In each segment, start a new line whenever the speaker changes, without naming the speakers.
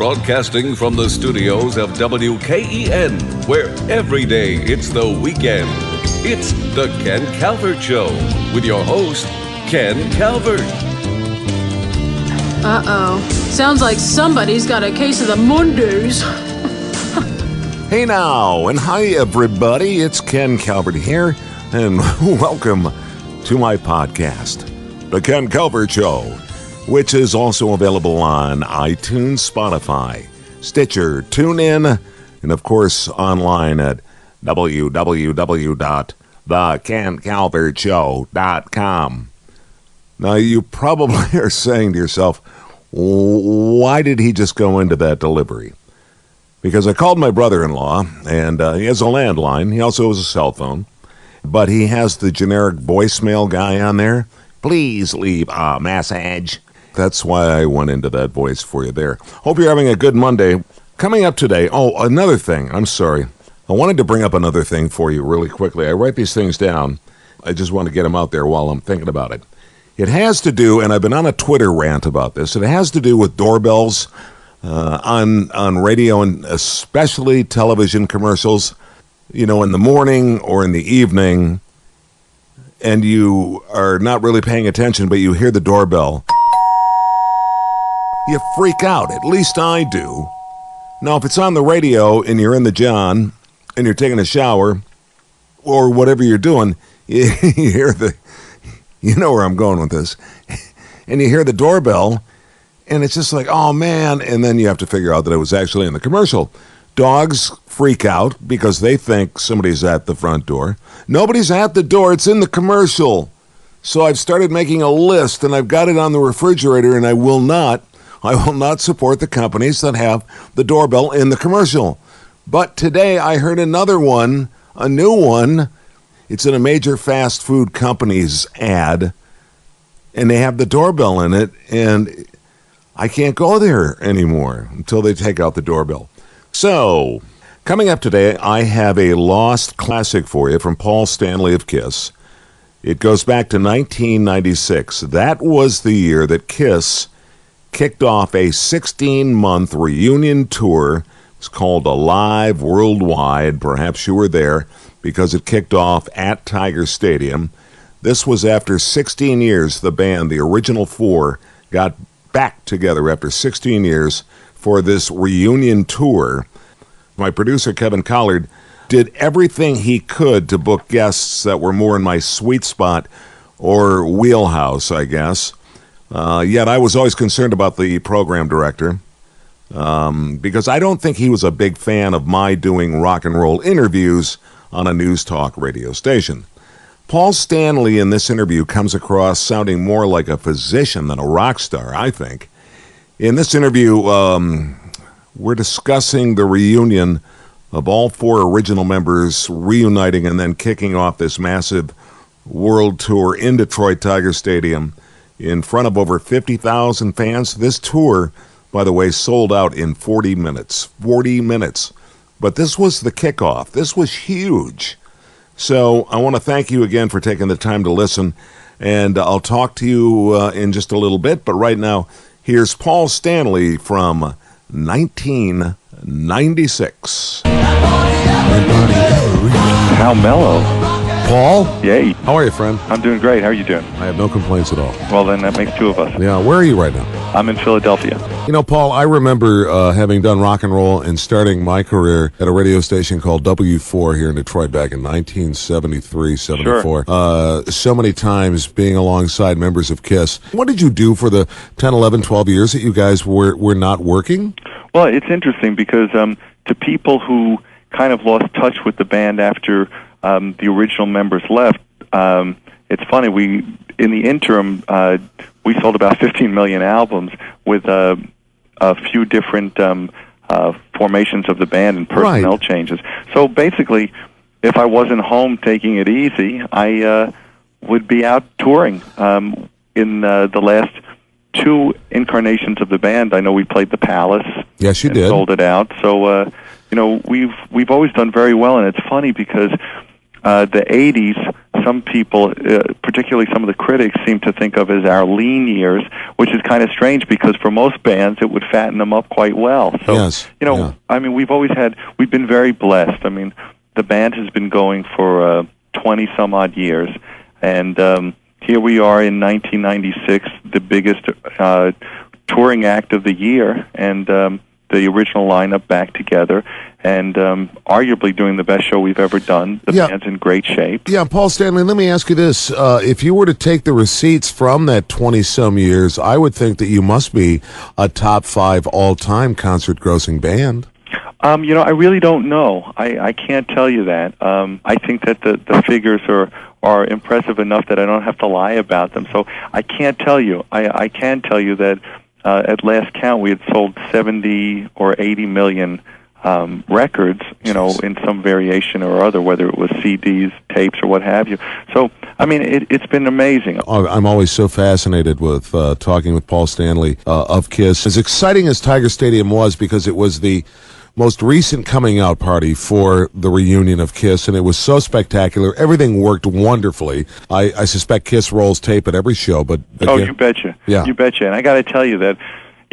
Broadcasting from the studios of WKEN, where every day it's the weekend. It's the Ken Calvert Show with your host, Ken Calvert.
Uh-oh. Sounds like somebody's got a case of the Mondays.
Hey now, and hi everybody. It's Ken Calvert here, and welcome to my podcast, The Ken Calvert Show, which is also available on iTunes, Spotify, Stitcher, TuneIn, and of course online at www.thekencalvertshow.com. Now, you probably are saying to yourself, why did he just go into that delivery? Because I called my brother-in-law, and he has a landline. He also has a cell phone, but he has the generic voicemail guy on there. Please leave a message. That's why I went into that voice for you there. Hope you're having a good Monday. Coming up today, another thing. I'm sorry. I wanted to bring up another thing for you really quickly. I write these things down. I just want to get them out there while I'm thinking about it. It has to do, and I've been on a Twitter rant about this, it has to do with doorbells on radio and especially television commercials, you know, in the morning or in the evening, and you are not really paying attention, but you hear the doorbell. You freak out. At least I do. Now, if it's on the radio and you're in the John and you're taking a shower or whatever you're doing, you hear you know where I'm going with this, and you hear the doorbell, and it's just like, oh, man, and then you have to figure out that it was actually in the commercial. Dogs freak out because they think somebody's at the front door. Nobody's at the door. It's in the commercial. So I've started making a list, and I've got it on the refrigerator, and I will not support the companies that have the doorbell in the commercial. But today I heard another one, a new one. It's in a major fast food company's ad, and they have the doorbell in it, and I can't go there anymore until they take out the doorbell. So, coming up today, I have a lost classic for you from Paul Stanley of KISS. It goes back to 1996. That was the year that KISS kicked off a 16-month reunion tour. It's called Alive Worldwide. Perhaps you were there because it kicked off at Tiger Stadium. This was after 16 years. The band, the original four, got back together after 16 years for this reunion tour. My producer, Kevin Collard, did everything he could to book guests that were more in my sweet spot or wheelhouse, I guess. Yet I was always concerned about the program director because I don't think he was a big fan of my doing rock and roll interviews on a news talk radio station. Paul Stanley in this interview comes across sounding more like a physician than a rock star, I think. In this interview, we're discussing the reunion of all four original members reuniting and then kicking off this massive world tour in Detroit Tiger Stadium in front of over 50,000 fans. This tour, by the way, sold out in 40 minutes. 40 minutes. But this was the kickoff. This was huge. So I want to thank you again for taking the time to listen, and I'll talk to you in just a little bit. But right now, here's Paul Stanley from 1996.
How mellow.
Paul?
Yay.
How are you, friend?
I'm doing great. How are you doing?
I have no complaints at all.
Well, then that makes two of us.
Yeah, where are you right now?
I'm in Philadelphia.
You know, Paul, I remember having done rock and roll and starting my career at a radio station called W4 here in Detroit back in 1973, 74.
Sure.
So many times being alongside members of KISS. What did you do for the 10, 11, 12 years that you guys were not working?
Well, it's interesting because to people who kind of lost touch with the band after the original members left, it's funny, in the interim, we sold about 15 million albums with a few different formations of the band and personnel changes. So basically, if I wasn't home taking it easy, I would be out touring. In the last two incarnations of the band, I know we played the Palace.
Yes, you did.
Sold it out. So, we've always done very well, and it's funny because the 80s, some people, particularly some of the critics, seem to think of as our lean years, which is kind of strange because for most bands it would fatten them up quite well. So,
yes.
I mean, we've been very blessed. I mean, the band has been going for 20-some-odd years, and here we are in 1996, the biggest touring act of the year, and the original lineup back together, and arguably doing the best show we've ever done. The band's in great shape.
Yeah, Paul Stanley, let me ask you this. If you were to take the receipts from that 20-some years, I would think that you must be a top 5 all-time concert-grossing band.
I really don't know. I can't tell you that. I think that the figures are impressive enough that I don't have to lie about them. So I can't tell you. I can tell you that at last count we had sold 70 or 80 million records, in some variation or other, whether it was CDs, tapes, or what have you. So, I mean, it's been amazing.
I'm always so fascinated with talking with Paul Stanley of KISS. As exciting as Tiger Stadium was, because it was the most recent coming out party for the reunion of KISS, and it was so spectacular. Everything worked wonderfully. I suspect KISS rolls tape at every show, but again,
you betcha.
Yeah.
You betcha. And I got to tell you that,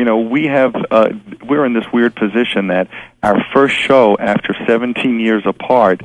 we're in this weird position that our first show after 17 years apart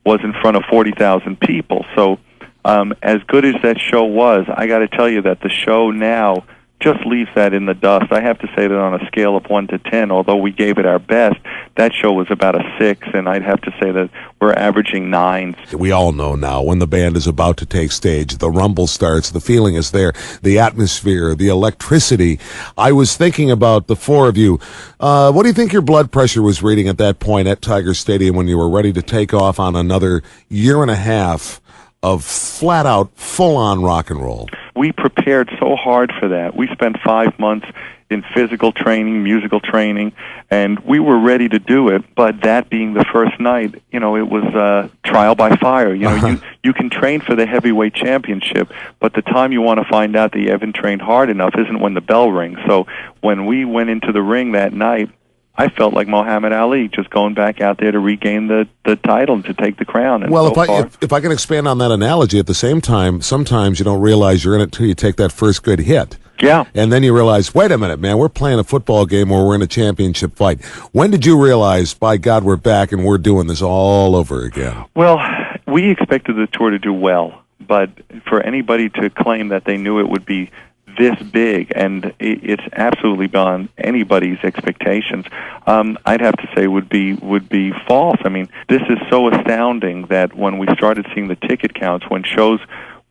was in front of 40,000 people. So as good as that show was, I got to tell you that the show now just leaves that in the dust. I have to say that on a scale of 1 to 10, although we gave it our best, that show was about a 6, and I'd have to say that we're averaging 9s.
We all know now when the band is about to take stage, the rumble starts, the feeling is there, the atmosphere, the electricity. I was thinking about the four of you. What do you think your blood pressure was reading at that point at Tiger Stadium when you were ready to take off on another year and a half of flat-out, full-on rock and roll?
We prepared so hard for that. We spent 5 months in physical training, musical training, and we were ready to do it. But that being the first night, it was trial by fire. You can train for the heavyweight championship, but the time you want to find out that you haven't trained hard enough isn't when the bell rings. So when we went into the ring that night, I felt like Muhammad Ali, just going back out there to regain the title and to take the crown. And
well, if I can expand on that analogy, at the same time, sometimes you don't realize you're in it until you take that first good hit.
Yeah.
And then you realize, wait a minute, man, we're playing a football game or we're in a championship fight. When did you realize, by God, we're back and we're doing this all over again?
Well, we expected the tour to do well, but for anybody to claim that they knew it would be this big, and it's absolutely beyond anybody's expectations, I'd have to say would be false. I mean, this is so astounding that when we started seeing the ticket counts, when shows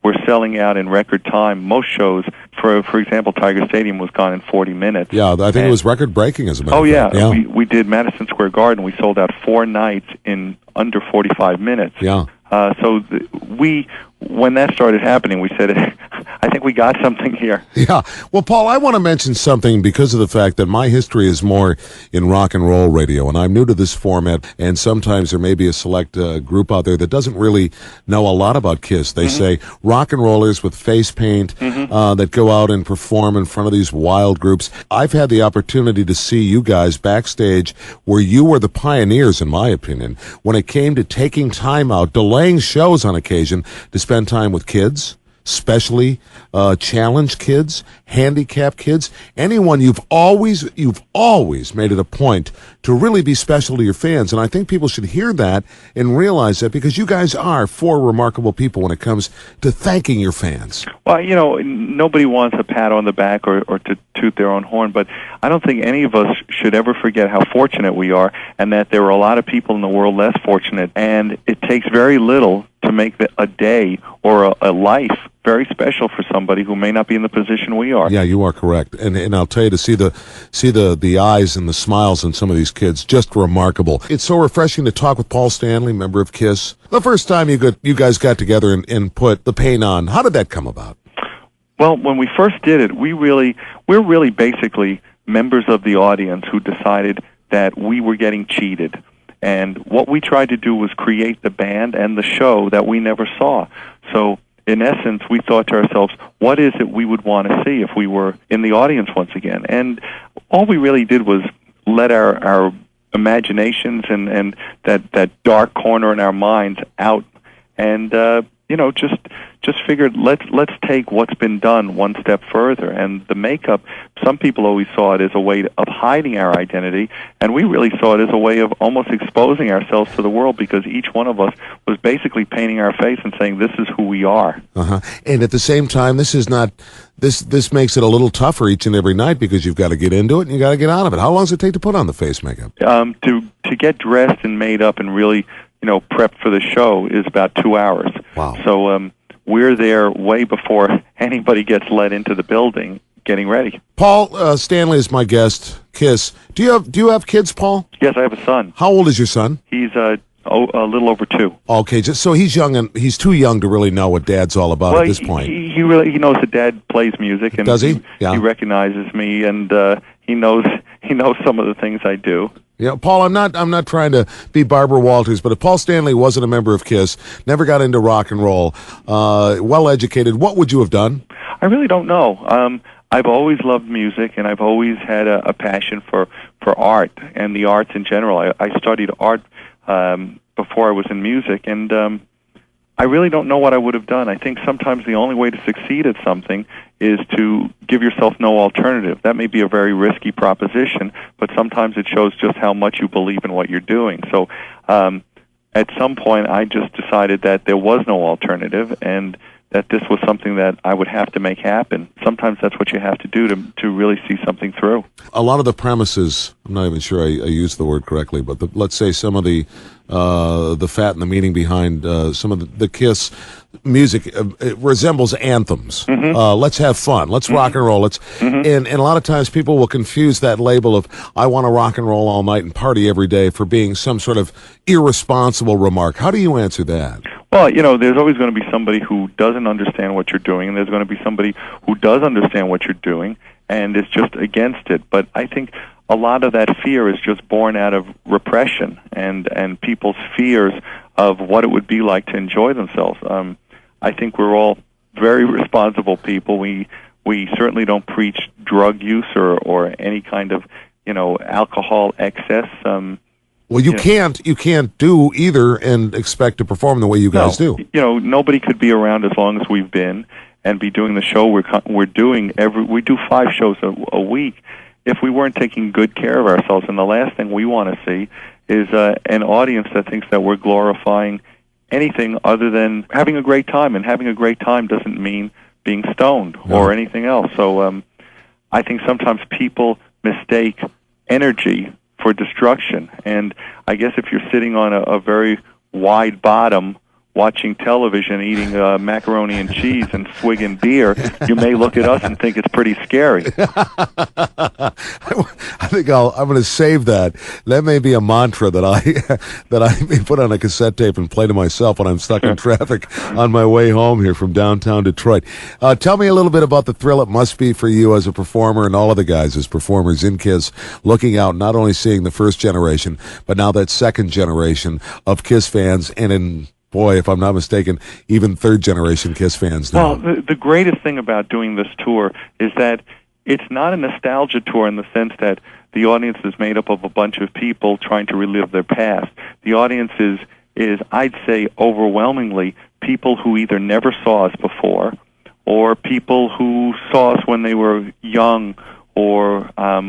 were selling out in record time, most shows, for example, Tiger Stadium was gone in 40 minutes.
Yeah, I think it was record-breaking, as a matter
of fact.
Oh, yeah.
We did Madison Square Garden. We sold out 4 nights in under 45 minutes.
Yeah.
When that started happening, we said, I think we got something here.
Yeah. Well, Paul, I want to mention something because of the fact that my history is more in rock and roll radio, and I'm new to this format, and sometimes there may be a select group out there that doesn't really know a lot about KISS. They say rock and rollers with face paint that go out and perform in front of these wild groups. I've had the opportunity to see you guys backstage where you were the pioneers, in my opinion, when it came to taking time out, delaying shows on occasion to spend time with kids, especially challenged kids, handicapped kids, anyone. You've always made it a point to really be special to your fans, and I think people should hear that and realize that, because you guys are 4 remarkable people when it comes to thanking your fans.
Well, nobody wants a pat on the back or to toot their own horn, but I don't think any of us should ever forget how fortunate we are, and that there are a lot of people in the world less fortunate, and it takes very little to make a day or a life very special for somebody who may not be in the position we are.
Yeah, you are correct, and I'll tell you, to see the eyes and the smiles in some of these kids, just remarkable. It's so refreshing to talk with Paul Stanley, member of KISS. The first time you guys got together and put the paint on, how did that come about?
Well, when we first did it, we're really basically members of the audience who decided that we were getting cheated. And what we tried to do was create the band and the show that we never saw. So, in essence, we thought to ourselves, what is it we would want to see if we were in the audience once again? And all we really did was let our imaginations and that dark corner in our minds out and just figured let's take what's been done one step further. And the makeup, some people always saw it as a way of hiding our identity, and we really saw it as a way of almost exposing ourselves to the world, because each one of us was basically painting our face and saying, this is who we are.
And at the same time, this makes it a little tougher each and every night, because you've got to get into it and you got to get out of it. How long does it take to put on the face makeup?
To get dressed and made up and really prepped for the show is about 2 hours.
Wow.
So we're there way before anybody gets let into the building, getting ready.
Paul Stanley is my guest. KISS. Do you have kids, Paul?
Yes, I have a son.
How old is your son?
He's a little over 2.
Okay, so he's young, and he's too young to really know what Dad's all about at this point.
He knows that Dad plays music, and
does he? Yeah.
He recognizes me, and he knows some of the things I do.
Yeah, Paul, I'm not trying to be Barbara Walters, but if Paul Stanley wasn't a member of KISS, never got into rock and roll, well-educated, what would you have done?
I really don't know. I've always loved music, and I've always had a passion for art and the arts in general. I studied art before I was in music, and I really don't know what I would have done. I think sometimes the only way to succeed at something is to give yourself no alternative. That may be a very risky proposition, but sometimes it shows just how much you believe in what you're doing. So at some point, I just decided that there was no alternative, and that this was something that I would have to make happen. Sometimes that's what you have to do to really see something through. A
lot of the premises, I'm not even sure I used the word correctly, but let's say some of the fat and the meaning behind some of the KISS music it resembles anthems. Let's have fun. Let's rock and roll. And a lot of times people will confuse that label of I want to rock and roll all night and party every day for being some sort of irresponsible remark. How do you answer that?
Well, there's always going to be somebody who doesn't understand what you're doing, and there's going to be somebody who does understand what you're doing and is just against it. But I think a lot of that fear is just born out of repression and people's fears of what it would be like to enjoy themselves. I think we're all very responsible people. We certainly don't preach drug use or any kind of alcohol excess.
Well, you can't do either and expect to perform the way you guys do.
Nobody could be around as long as we've been and be doing the show we're doing. We do 5 shows a week. If we weren't taking good care of ourselves, and the last thing we want to see is an audience that thinks that we're glorifying anything other than having a great time, and having a great time doesn't mean being stoned or anything else. So I think sometimes people mistake energy for destruction, and I guess if you're sitting on a very wide bottom watching television, eating macaroni and cheese and swigging beer, you may look at us and think it's pretty scary.
I think I'm going to save that. That may be a mantra that I may put on a cassette tape and play to myself when I'm stuck in traffic on my way home here from downtown Detroit. Tell me a little bit about the thrill it must be for you as a performer and all of the guys as performers in KISS, looking out, not only seeing the first generation, but now that second generation of KISS fans, and boy, if I'm not mistaken, even third-generation KISS fans now.
Well, the greatest thing about doing this tour is that it's not a nostalgia tour in the sense that the audience is made up of a bunch of people trying to relive their past. The audience is I'd say, overwhelmingly people who either never saw us before or people who saw us when they were young or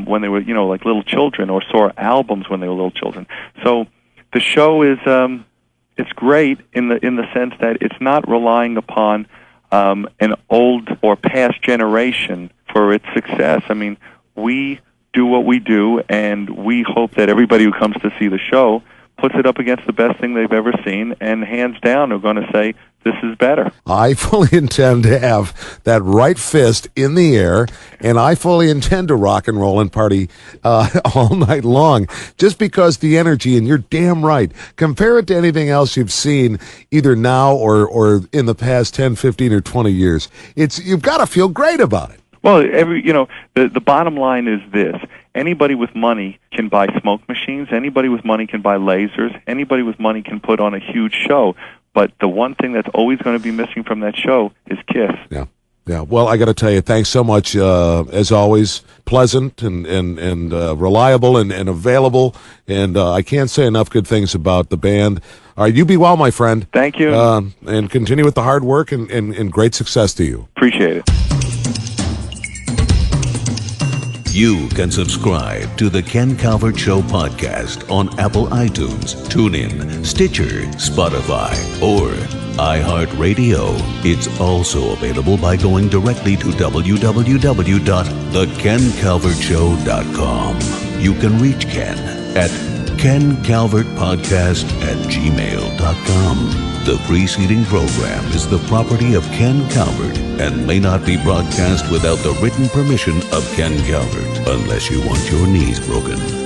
when they were, like little children, or saw albums when they were little children. So the show is... it's great in the sense that it's not relying upon an old or past generation for its success. I mean, we do what we do, and we hope that everybody who comes to see the show puts it up against the best thing they've ever seen, and hands down are going to say, this is better.
I fully intend to have that right fist in the air, and I fully intend to rock and roll and party all night long, just because the energy, and you're damn right, compare it to anything else you've seen either now or in the past 10, 15, or 20 years. You've got to feel great about it.
Well, the bottom line is this. Anybody with money can buy smoke machines. Anybody with money can buy lasers. Anybody with money can put on a huge show. But the one thing that's always going to be missing from that show is KISS.
Yeah. Yeah, well, I got to tell you, thanks so much, as always, pleasant and reliable and available, and I can't say enough good things about the band. All right, you be well, my friend.
Thank you.
And continue with the hard work and great success to you.
Appreciate it.
You can subscribe to the Ken Calvert Show podcast on Apple iTunes, TuneIn, Stitcher, Spotify, or iHeartRadio. It's also available by going directly to www.thekencalvertshow.com. You can reach Ken at kencalvertpodcast@gmail.com. The preceding program is the property of Ken Calvert and may not be broadcast without the written permission of Ken Calvert, unless you want your knees broken.